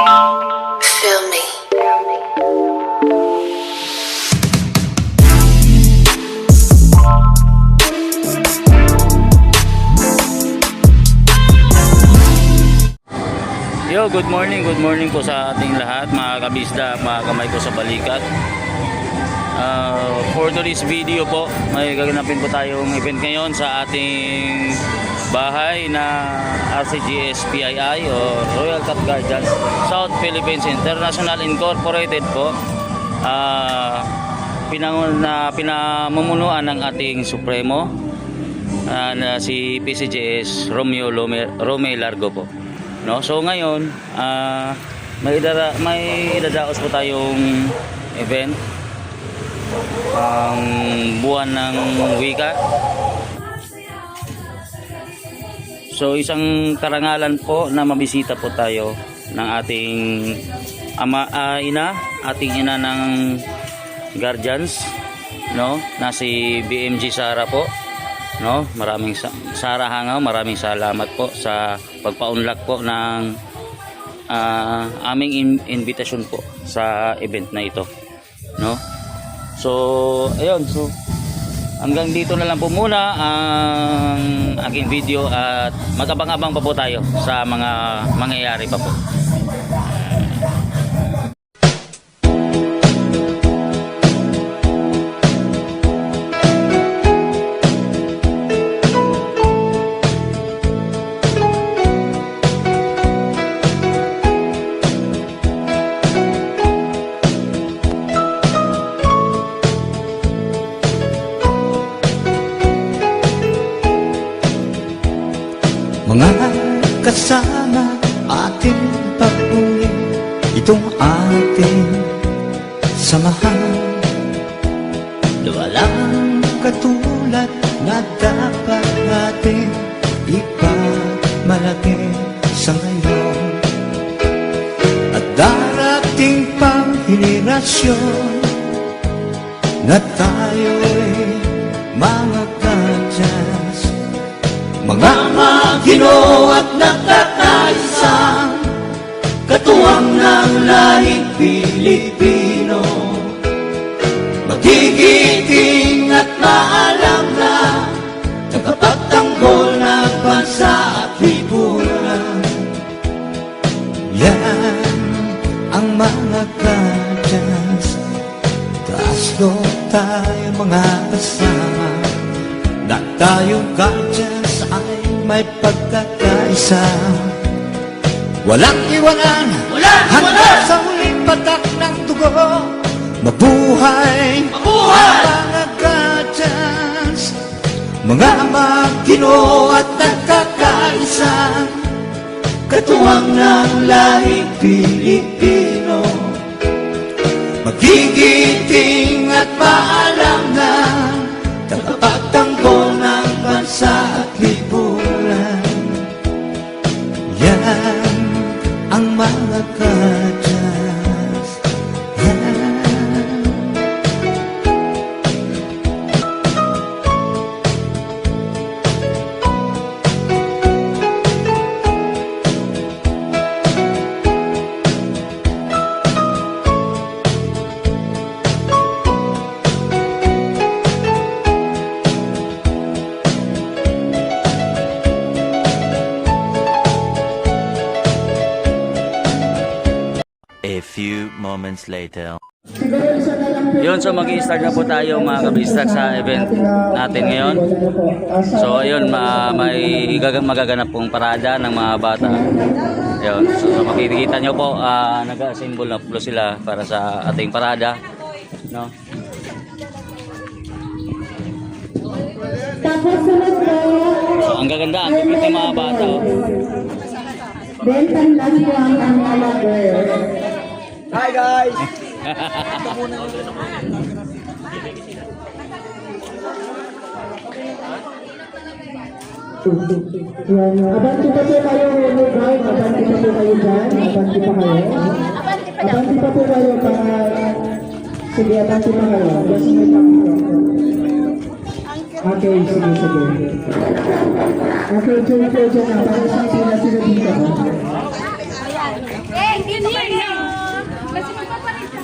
Feel me. Yo, good morning po sa ating lahat, mga kabisda, mga kamay ko sa balikat. For today's video po, may gaganapin po tayong event ngayon sa ating bahay na RCGS PII o Royal Cat Guardians South Philippines International Incorporated po. Pinamumunuan ng ating Supremo na si PCGS Romeo Largo po. No, so ngayon may idadaos po tayong event ang buwan ng wika. So isang karangalan po na mabisita po tayo ng ating ating ina ng guardians, no, na si BMG Sara po. No, maraming Sara Hangaw, maraming salamat po sa pagpaunlak po ng aming invitation po sa event na ito, no. So ayun, so hanggang dito na lang po muna ang aking video at magabang-abang pa po tayo sa mga mangyayari pa po. Mga kasama ating pagpuli, itong ating samahan. Walang katulad na dapat natin ipagmalaki sa ngayon. At darating pang henerasyon na tayo'y mga guardians, mga Ginoo at nakakaisang katuwang ng lahing Pilipino. Magigiting at maalam na tagapagtanggol ng bansa at lipunan. Yan ang mga guardians. Taas loob tayo mga kasama, na tayong guardians ay may pagkakaisa. Walang iwanan, hanggang sa huling patak ng dugo. Mabuhay, mabuhay ang mga guardians, mga Ginoo at nagkakaisa, katuwang ng lahing Pilipino. Magigiting at maalam na tagapagtanggol ng bansa at lipunan. Yan ang mga guardians. A few moments later. Yun, so mag-i-start na po tayo mga kabistak sa event natin ngayon. So ayun, may magaganap pong parada ng mga bata. Ayun, so makikita nyo po, nag-assemble na po sila para sa ating parada, no? So ang gaganda, ang pipit ng mga bata, oh. Hi guys! Abanti pa po kayo, guys. Abanti pa po kayo dyan. Abanti pa kayo. Abanti pa po kayo para... Sige, abanti pa kayo. Yes, may okay, sige. Okay, dyan na. Para sila dito. Kasi magpapalit ka.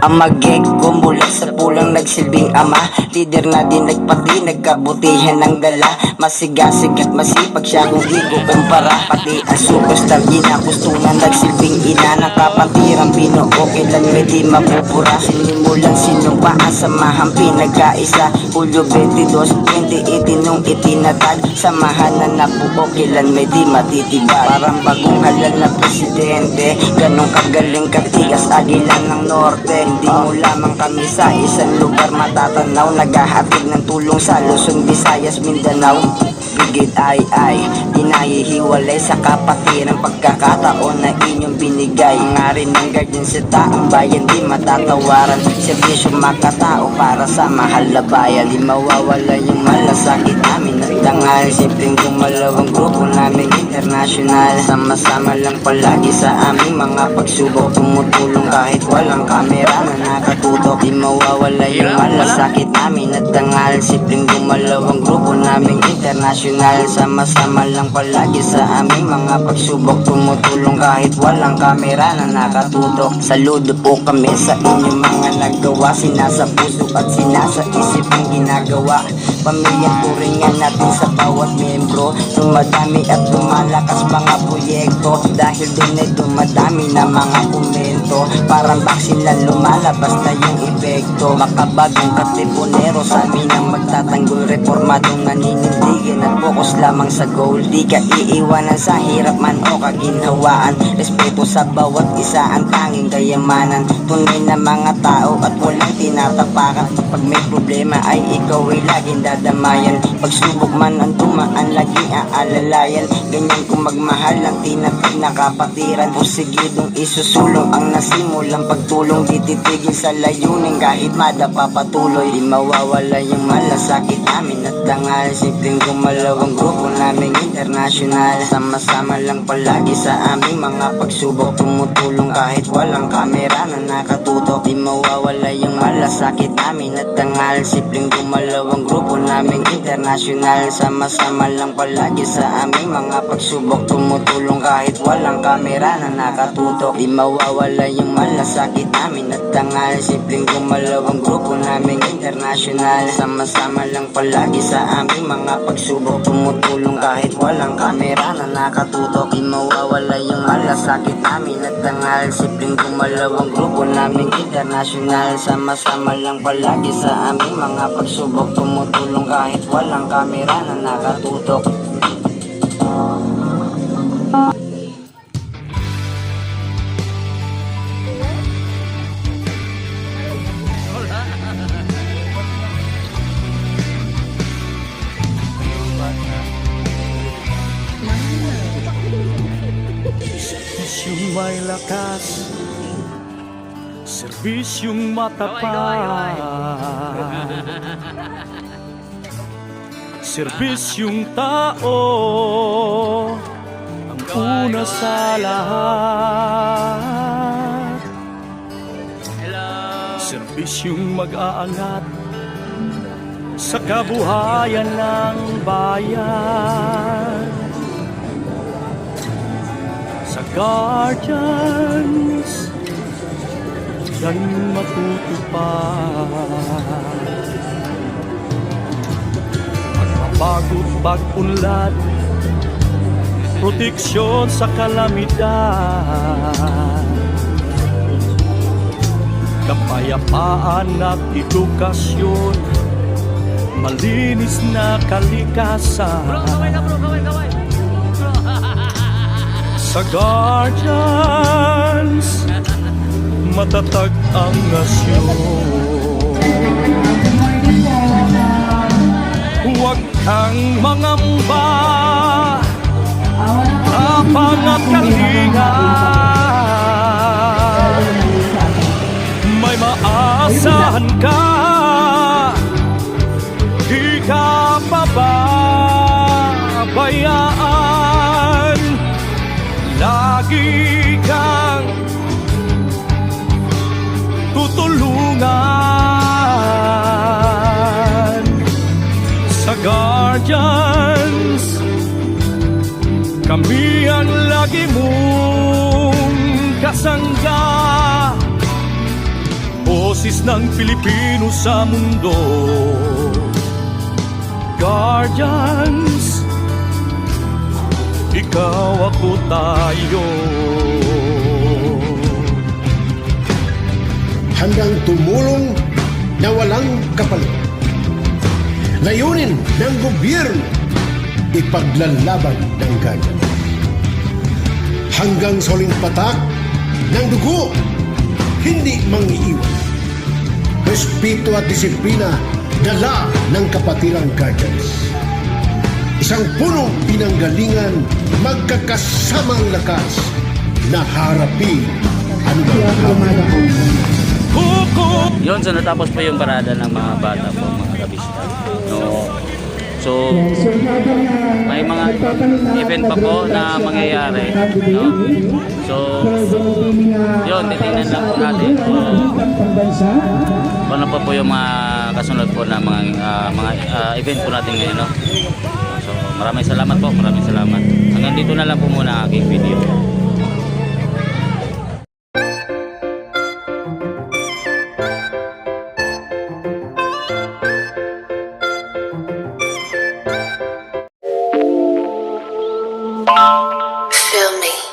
Ang mag-gek ko mula sa pulang nagsilbing ama. Leader na din nagpati, nagkabutihan ng dala. Masigasig at masipag siya kung ikukumpara. Pati ang superstar ginapustunan, nagsilbing ina ng kapatirang Pino. Kailan may di mapupura. Sinimulang sinumpaan, samahan pinagkaisa. Hulyo 22, 2018 nung itinatag. Samahan na nabuo, kailan may di matitiba. Parang bagong halal na presidente, ganong kagaling katigas, agilan ng norte. Hindi mo lamang kami sa isang lugar matatanaw. Naghahatid ng tulong sa Luzon, Visayas, Mindanao. Bigit ay di nahihiwalay sa kapatiran. Pagkakataon na inyong binigay. Nga rin ng guardian sa taong bayan, di matatawaran. Servisyo makatao para sa mahal na bayan. Di mawawala yung malasakit namin at dangal. Simpleng gumalaw ang grupo namin international. Sama-sama lang palagi sa aming mga pagsubok. Tumutulong kahit walang kamera na nakatutok. Di mawawala yung malasakit namin at dangal. Simpleng gumalaw ang grupo namin international. Sama-sama lang palagi sa aming mga pagsubok. Tumutulong kahit walang kamera na nakatutok. Saludo po kami sa inyong mga nagawa. Sinasa puso at sinasa isip ang ginagawa. Pamilyang turingan natin sa bawat membro. Dumadami at lumalakas mga proyekto. Dahil din ay dumadami na mga komento. Parang baksin lang lumalabas na yung epekto. Makabagong katipunero sa amin ang magtatanggol. Reformadong naninindigan at focus lamang sa goal. Di ka iiwanan sa hirap man o kaginhawaan. Respeto sa bawat isa ang tanging kayamanan. Tunay na mga tao at walang tinatapakan. Pag may problema ay ikaw ay laging dadamayan. Pagsubok man ang dumaan, laging aalalayan. Ganyan kung magmahal ang tinatag na kapatiran. Pusigidong isusulong ang nasimulang pagtulong. Di titigil sa layunin kahit madapa patuloy. Di mawawala yung malasakit namin at dangal. Simpleng gumalaw ang grupo naming international. Sama-sama lang palagi sa aming mga pagsubok. Tumutulong kahit walang kamera na nakatutok. Di mawawala yung malasakit namin at dangal. Simpleng gumalaw ang grupo naming international. Sama-sama lang palagi sa aming mga pagsubok. Tumutulong kahit walang kamera na nakatutok. Di mawawala yung malasakit namin at dangal. Simpleng gumalaw ang grupo naming international. Sama-sama lang palagi sa aming mga pagsubok. Tumutulong kahit walang kamera na nakatutok. Di mawawala yung malasakit namin at dangal. Simpleng gumalaw ang grupo naming international. Sama-sama lang palagi sa aming mga pagsubok. Tumutulong kahit walang kamera na nakatutok. Serbisyong may lakas, serbisyong matapat, serbisyong tao ang una sa lahat. Serbisyong mag-aangat sa kabuhayan ng bayan. Sa guardians yan matutupad. bago't pag-unlad, proteksyon sa kalamidad, kapayapaan at edukasyon, malinis na kalikasan. Sa Guardians, matatag ang nasyon. Huwag kang mangamba, tapang at kalinga, may maasahan ka, di ka pababayaan, lagi kang tutulungan. Sa Guardians, kami ang lagi mong kasangga, boses ng Pilipino sa mundo. Guardians, ikaw ako tayo. Handang tumulong na walang kapalit. Layunin ng gobyerno, ipaglalaban ng ganyan. Hanggang sa huling patak ng dugo, hindi mangiiwan. Respeto at disiplina, dala ng kapatirang Guardians. Isang punong pinanggalingan, magkakasamang lakas na harapin anumang hamon. Yun, so natapos po yung parada ng mga bata po, mga kabista. No. So, may mga event pa po na mangyayari. No? So, yun, titingnan lang po natin. Ano pa po yung mga kasunod po na mga event po natin ngayon. No? So, maraming salamat po, maraming salamat. Hanggang dito na lang po muna ang aking video. Feel me.